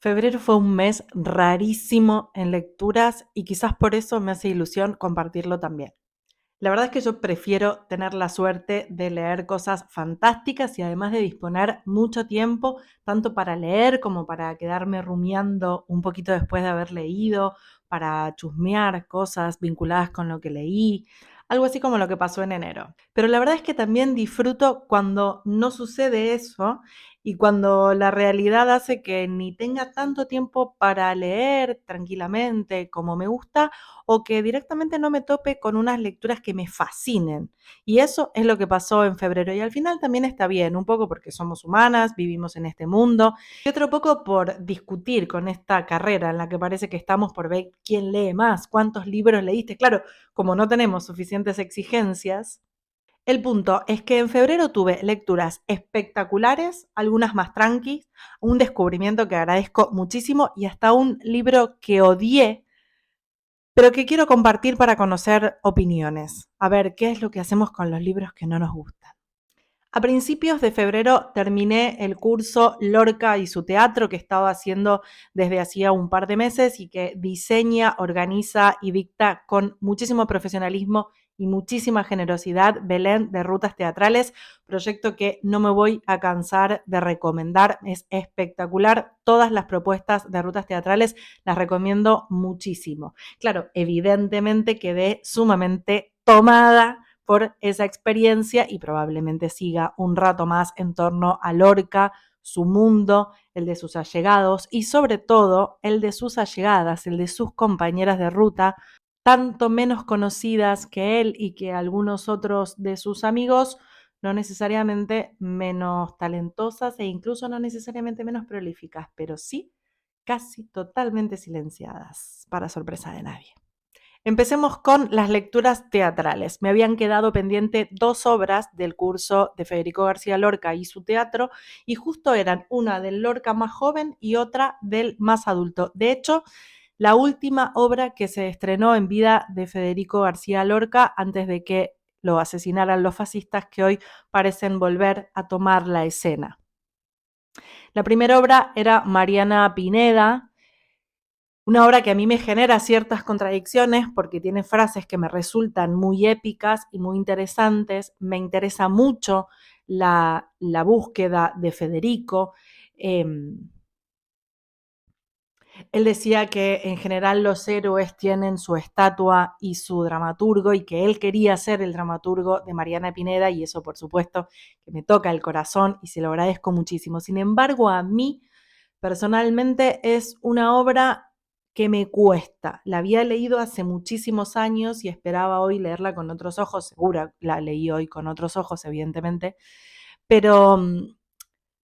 Febrero fue un mes rarísimo en lecturas y quizás por eso me hace ilusión compartirlo también. La verdad es que yo prefiero tener la suerte de leer cosas fantásticas y además de disponer mucho tiempo, tanto para leer como para quedarme rumiando un poquito después de haber leído, para chusmear cosas vinculadas con lo que leí, algo así como lo que pasó en enero. Pero la verdad es que también disfruto cuando no sucede eso y cuando la realidad hace que ni tenga tanto tiempo para leer tranquilamente como me gusta, o que directamente no me tope con unas lecturas que me fascinen. Y eso es lo que pasó en febrero. Y al final también está bien, un poco porque somos humanas, vivimos en este mundo, y otro poco por discutir con esta carrera en la que parece que estamos por ver quién lee más, cuántos libros leíste. Claro, como no tenemos suficientes exigencias, el punto es que en febrero tuve lecturas espectaculares, algunas más tranquis, un descubrimiento que agradezco muchísimo y hasta un libro que odié, pero que quiero compartir para conocer opiniones. A ver, ¿qué es lo que hacemos con los libros que no nos gustan? A principios de febrero terminé el curso Lorca y su teatro que estaba haciendo desde hacía un par de meses y que diseña, organiza y dicta con muchísimo profesionalismo y muchísima generosidad Belén de Rutas Teatrales, proyecto que no me voy a cansar de recomendar, es espectacular, todas las propuestas de Rutas Teatrales las recomiendo muchísimo. Claro, evidentemente quedé sumamente tomada por esa experiencia y probablemente siga un rato más en torno a Lorca, su mundo, el de sus allegados y sobre todo el de sus allegadas, el de sus compañeras de ruta, tanto menos conocidas que él y que algunos otros de sus amigos, no necesariamente menos talentosas e incluso no necesariamente menos prolíficas, pero sí casi totalmente silenciadas, para sorpresa de nadie. Empecemos con las lecturas teatrales. Me habían quedado pendiente dos obras del curso de Federico García Lorca y su teatro, y justo eran una del Lorca más joven y otra del más adulto. De hecho, la última obra que se estrenó en vida de Federico García Lorca antes de que lo asesinaran los fascistas que hoy parecen volver a tomar la escena. La primera obra era Mariana Pineda, una obra que a mí me genera ciertas contradicciones porque tiene frases que me resultan muy épicas y muy interesantes. Me interesa mucho la búsqueda de Federico. Eh, Él decía que en general los héroes tienen su estatua y su dramaturgo y que él quería ser el dramaturgo de Mariana Pineda y eso por supuesto que me toca el corazón y se lo agradezco muchísimo. Sin embargo, a mí personalmente es una obra que me cuesta. La había leído hace muchísimos años y esperaba hoy leerla con otros ojos. Segura la leí hoy con otros ojos, evidentemente. Pero,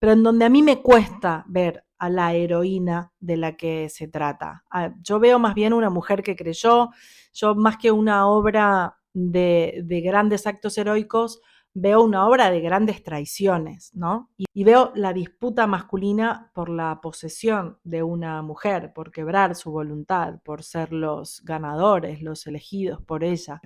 pero en donde a mí me cuesta ver a la heroína de la que se trata. Yo veo más bien una mujer que creyó, yo más que una obra de grandes actos heroicos, veo una obra de grandes traiciones, ¿no? Y veo la disputa masculina por la posesión de una mujer, por quebrar su voluntad, por ser los ganadores, los elegidos por ella.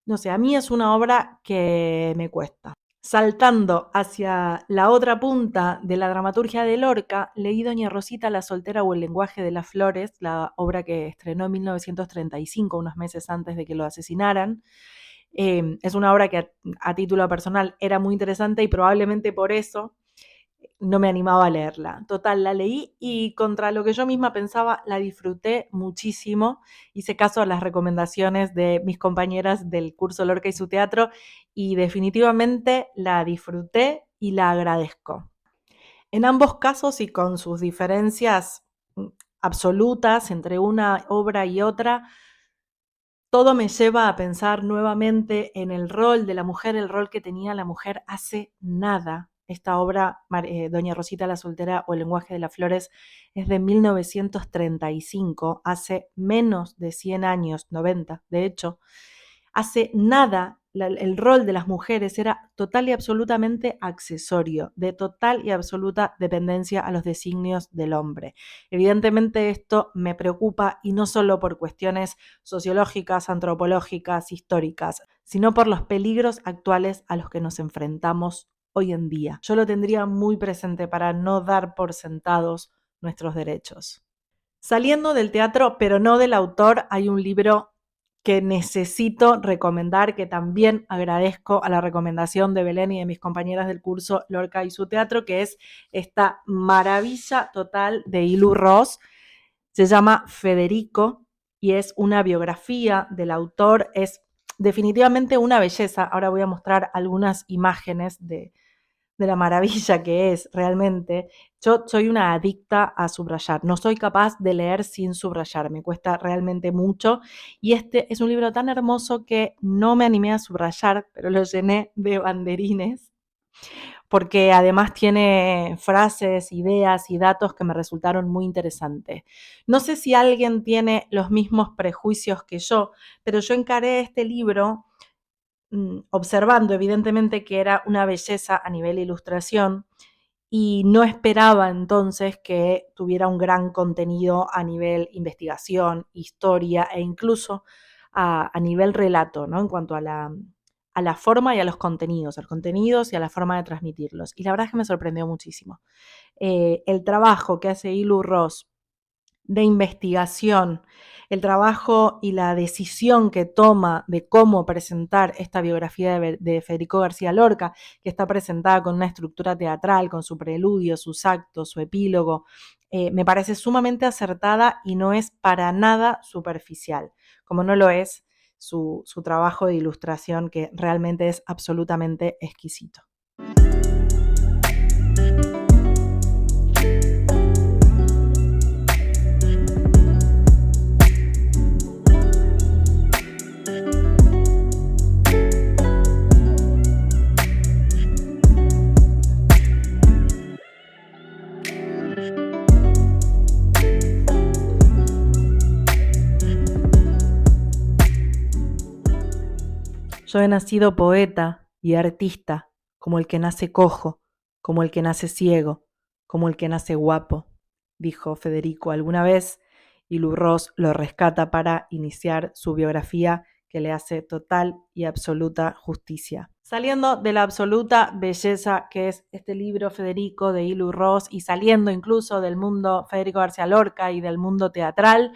No sé, a mí es una obra que me cuesta. Saltando hacia la otra punta de la dramaturgia de Lorca, leí Doña Rosita la soltera o el lenguaje de las flores, la obra que estrenó en 1935, unos meses antes de que lo asesinaran. Es una obra que a título personal era muy interesante y probablemente por eso no me animaba a leerla. Total, la leí y contra lo que yo misma pensaba, la disfruté muchísimo. Hice caso a las recomendaciones de mis compañeras del curso Lorca y su teatro y definitivamente la disfruté y la agradezco. En ambos casos y con sus diferencias absolutas entre una obra y otra, todo me lleva a pensar nuevamente en el rol de la mujer, el rol que tenía la mujer hace nada. Esta obra, Doña Rosita la soltera o El lenguaje de las flores, es de 1935, hace menos de 100 años, 90 de hecho. Hace nada el rol de las mujeres era total y absolutamente accesorio, de total y absoluta dependencia a los designios del hombre. Evidentemente esto me preocupa y no solo por cuestiones sociológicas, antropológicas, históricas, sino por los peligros actuales a los que nos enfrentamos hoy en día. Yo lo tendría muy presente para no dar por sentados nuestros derechos. Saliendo del teatro, pero no del autor, hay un libro que necesito recomendar, que también agradezco a la recomendación de Belén y de mis compañeras del curso Lorca y su teatro, que es esta maravilla total de Ilu Ross. Se llama Federico y es una biografía del autor. Es definitivamente una belleza. Ahora voy a mostrar algunas imágenes de la maravilla que es realmente. Yo soy una adicta a subrayar, no soy capaz de leer sin subrayar, me cuesta realmente mucho y este es un libro tan hermoso que no me animé a subrayar, pero lo llené de banderines porque además tiene frases, ideas y datos que me resultaron muy interesantes. No sé si alguien tiene los mismos prejuicios que yo, pero yo encaré este libro observando evidentemente que era una belleza a nivel ilustración y no esperaba entonces que tuviera un gran contenido a nivel investigación, historia e incluso a nivel relato, ¿no? En cuanto a la forma y a los contenidos y a la forma de transmitirlos. Y la verdad es que me sorprendió muchísimo. El trabajo que hace Ilu Ross de investigación, el trabajo y la decisión que toma de cómo presentar esta biografía de Federico García Lorca, que está presentada con una estructura teatral, con su preludio, sus actos, su epílogo, me parece sumamente acertada y no es para nada superficial, como no lo es su trabajo de ilustración, que realmente es absolutamente exquisito. Yo he nacido poeta y artista, como el que nace cojo, como el que nace ciego, como el que nace guapo, dijo Federico alguna vez, y Lu Ross lo rescata para iniciar su biografía que le hace total y absoluta justicia. Saliendo de la absoluta belleza que es este libro Federico de Ilu Ross y saliendo incluso del mundo Federico García Lorca y del mundo teatral,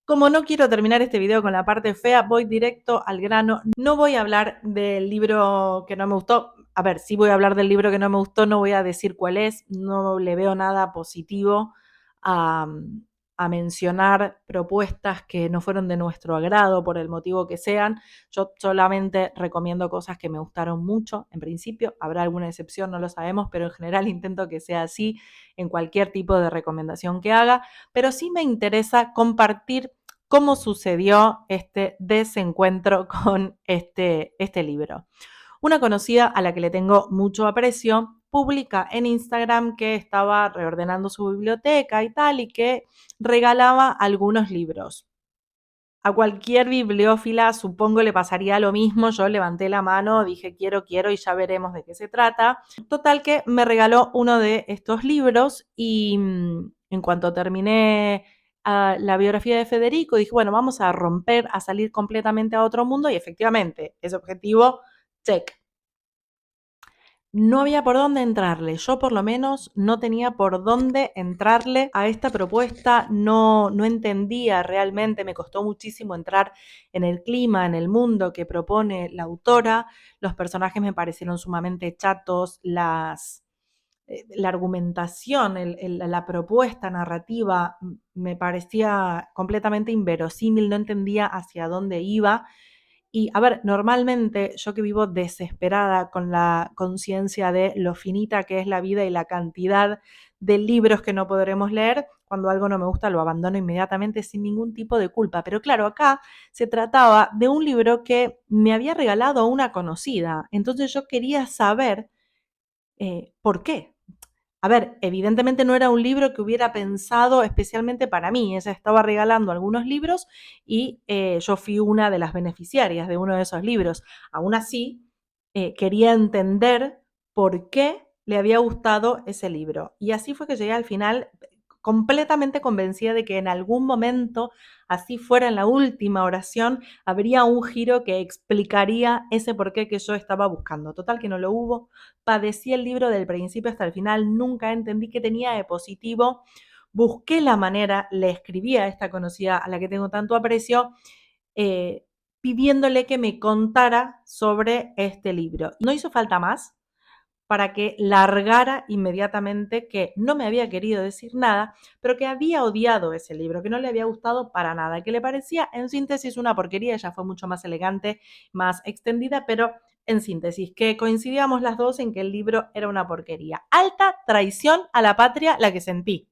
como no quiero terminar este video con la parte fea, voy directo al grano. No voy a hablar del libro que no me gustó. A ver, sí voy a hablar del libro que no me gustó, no voy a decir cuál es. No le veo nada positivo a, a mencionar propuestas que no fueron de nuestro agrado por el motivo que sean. Yo solamente recomiendo cosas que me gustaron mucho. En principio, habrá alguna excepción, no lo sabemos, pero en general intento que sea así en cualquier tipo de recomendación que haga. Pero sí me interesa compartir cómo sucedió este desencuentro con este libro. Una conocida a la que le tengo mucho aprecio publica en Instagram que estaba reordenando su biblioteca y tal, y que regalaba algunos libros. A cualquier bibliófila supongo le pasaría lo mismo. Yo levanté la mano, dije quiero y ya veremos de qué se trata. Total que me regaló uno de estos libros y en cuanto terminé la biografía de Federico, dije, bueno, vamos a romper, a salir completamente a otro mundo y efectivamente, ese objetivo, check. No había por dónde entrarle. Yo por lo menos no tenía por dónde entrarle a esta propuesta. No entendía realmente, me costó muchísimo entrar en el clima, en el mundo que propone la autora. Los personajes me parecieron sumamente chatos, la argumentación, la propuesta narrativa me parecía completamente inverosímil, no entendía hacia dónde iba. Y a ver, normalmente yo que vivo desesperada con la conciencia de lo finita que es la vida y la cantidad de libros que no podremos leer, cuando algo no me gusta lo abandono inmediatamente sin ningún tipo de culpa. Pero claro, acá se trataba de un libro que me había regalado una conocida. Entonces yo quería saber por qué. A ver, evidentemente no era un libro que hubiera pensado especialmente para mí. Ella estaba regalando algunos libros y yo fui una de las beneficiarias de uno de esos libros. Aún así, quería entender por qué le había gustado ese libro. Y así fue que llegué al final completamente convencida de que en algún momento, así fuera en la última oración, habría un giro que explicaría ese porqué que yo estaba buscando. Total que no lo hubo. Padecí el libro del principio hasta el final, nunca entendí qué tenía de positivo busqué la manera, le escribí a esta conocida a la que tengo tanto aprecio, pidiéndole que me contara sobre este libro. No hizo falta más para que largara inmediatamente que no me había querido decir nada, pero que había odiado ese libro, que no le había gustado para nada, que le parecía en síntesis una porquería. Ella fue mucho más elegante, más extendida, pero en síntesis, que coincidíamos las dos en que el libro era una porquería. Alta traición a la patria la que sentí.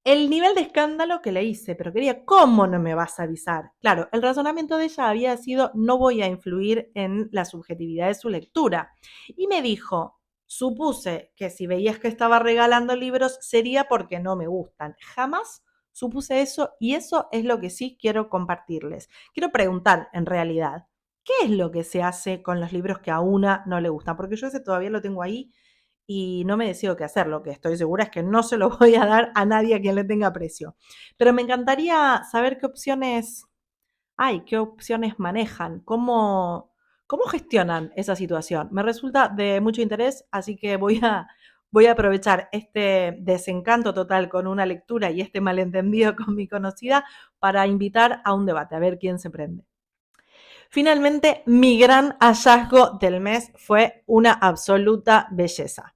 El nivel de escándalo que le hice, pero quería, ¿cómo no me vas a avisar? Claro, el razonamiento de ella había sido, no voy a influir en la subjetividad de su lectura. Y me dijo, supuse que si veías que estaba regalando libros sería porque no me gustan. Jamás supuse eso, y eso es lo que sí quiero compartirles. Quiero preguntar, en realidad, ¿qué es lo que se hace con los libros que a una no le gustan? Porque yo ese todavía lo tengo ahí y no me decido qué hacer. Lo que estoy segura es que no se lo voy a dar a nadie a quien le tenga aprecio. Pero me encantaría saber qué opciones hay, qué opciones manejan, cómo gestionan esa situación. Me resulta de mucho interés, así que voy a aprovechar este desencanto total con una lectura y este malentendido con mi conocida para invitar a un debate, a ver quién se prende. Finalmente, mi gran hallazgo del mes fue una absoluta belleza.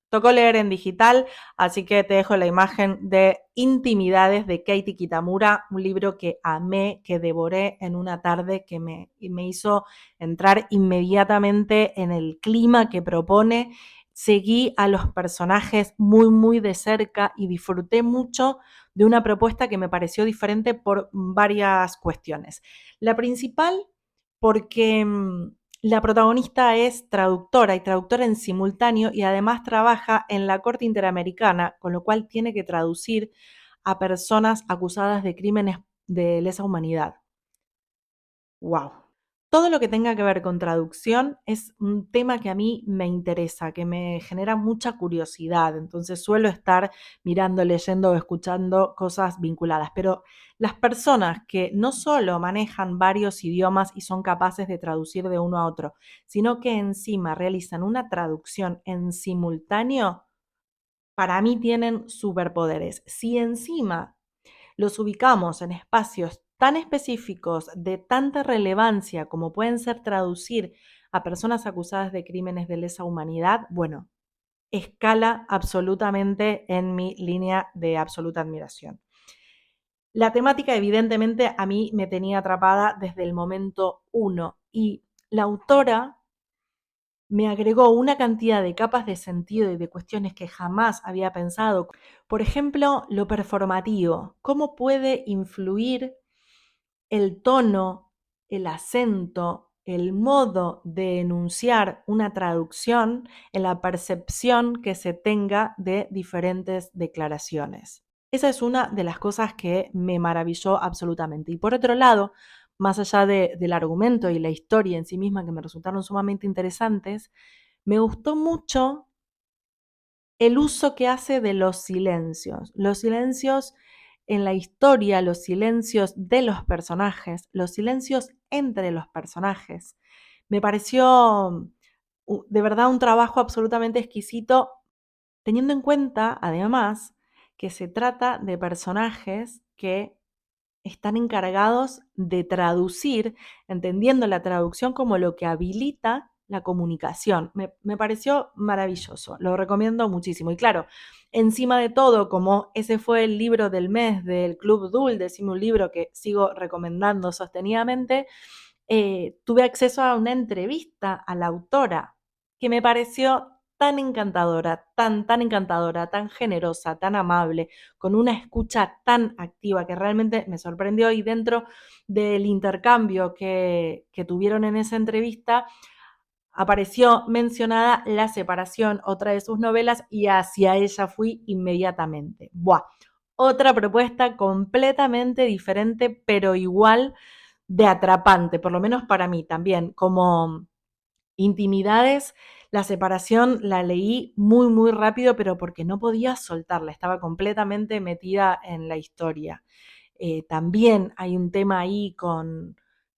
Tocó leer en digital, así que te dejo la imagen de Intimidades de Katie Kitamura, un libro que amé, que devoré en una tarde, que me hizo entrar inmediatamente en el clima que propone. Seguí a los personajes muy, muy de cerca y disfruté mucho de una propuesta que me pareció diferente por varias cuestiones. La principal, porque la protagonista es traductora y traductora en simultáneo y además trabaja en la Corte Interamericana, con lo cual tiene que traducir a personas acusadas de crímenes de lesa humanidad. ¡Wow! Todo lo que tenga que ver con traducción es un tema que a mí me interesa, que me genera mucha curiosidad. Entonces suelo estar mirando, leyendo o escuchando cosas vinculadas. Pero las personas que no solo manejan varios idiomas y son capaces de traducir de uno a otro, sino que encima realizan una traducción en simultáneo, para mí tienen superpoderes. Si encima los ubicamos en espacios tan específicos, de tanta relevancia como pueden ser traducir a personas acusadas de crímenes de lesa humanidad, bueno, escala absolutamente en mi línea de absoluta admiración. La temática evidentemente a mí me tenía atrapada desde el momento uno y la autora me agregó una cantidad de capas de sentido y de cuestiones que jamás había pensado. Por ejemplo, lo performativo. ¿Cómo puede influir el tono, el acento, el modo de enunciar una traducción en la percepción que se tenga de diferentes declaraciones? Esa es una de las cosas que me maravilló absolutamente. Y por otro lado, más allá del argumento y la historia en sí misma, que me resultaron sumamente interesantes, me gustó mucho el uso que hace de los silencios en la historia, los silencios de los personajes, los silencios entre los personajes. Me pareció de verdad un trabajo absolutamente exquisito, teniendo en cuenta, además, que se trata de personajes que están encargados de traducir, entendiendo la traducción como lo que habilita la comunicación. Me pareció maravilloso, lo recomiendo muchísimo. Y claro, encima de todo, como ese fue el libro del mes del Club Dul, decime un libro que sigo recomendando sostenidamente, tuve acceso a una entrevista a la autora que me pareció tan encantadora, tan encantadora, tan generosa, tan amable, con una escucha tan activa que realmente me sorprendió. Y dentro del intercambio que tuvieron en esa entrevista, apareció mencionada La separación, otra de sus novelas, y hacia ella fui inmediatamente. ¡Buah! Otra propuesta completamente diferente, pero igual de atrapante, por lo menos para mí también, como Intimidades. La separación la leí muy, muy rápido, pero porque no podía soltarla, estaba completamente metida en la historia. También hay un tema ahí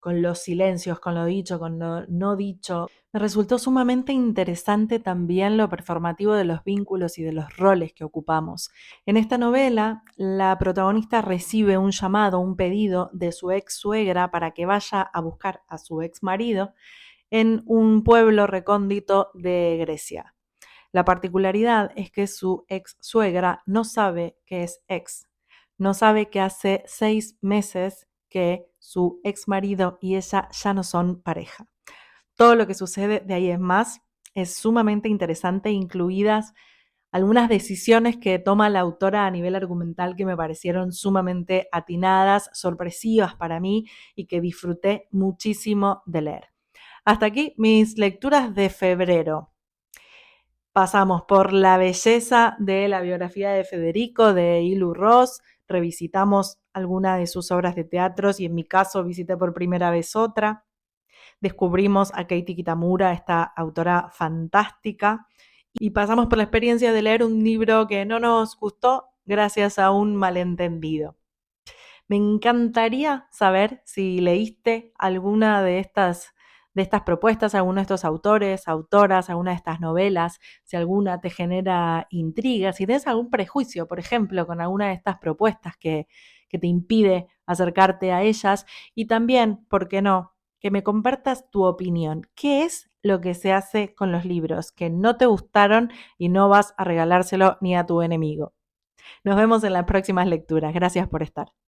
con los silencios, con lo dicho, con lo no dicho. Me resultó sumamente interesante también lo performativo de los vínculos y de los roles que ocupamos. En esta novela, la protagonista recibe un llamado, un pedido de su ex suegra para que vaya a buscar a su ex marido en un pueblo recóndito de Grecia. La particularidad es que su ex suegra no sabe que es ex, no sabe que hace 6 meses que su ex marido y ella ya no son pareja. Todo lo que sucede de ahí en más es sumamente interesante, incluidas algunas decisiones que toma la autora a nivel argumental que me parecieron sumamente atinadas, sorpresivas para mí y que disfruté muchísimo de leer. Hasta aquí mis lecturas de febrero. Pasamos por la belleza de la biografía de Federico, de Ilu Ross, revisitamos alguna de sus obras de teatro y en mi caso visité por primera vez otra. Descubrimos a Keiti Kitamura, esta autora fantástica, y pasamos por la experiencia de leer un libro que no nos gustó gracias a un malentendido. Me encantaría saber si leíste alguna de estas propuestas, alguno de estos autores, autoras, alguna de estas novelas, si alguna te genera intriga, si tienes algún prejuicio, por ejemplo, con alguna de estas propuestas que te impide acercarte a ellas. Y también, ¿por qué no?, que me compartas tu opinión. ¿Qué es lo que se hace con los libros que no te gustaron y no vas a regalárselo ni a tu enemigo? Nos vemos en las próximas lecturas. Gracias por estar.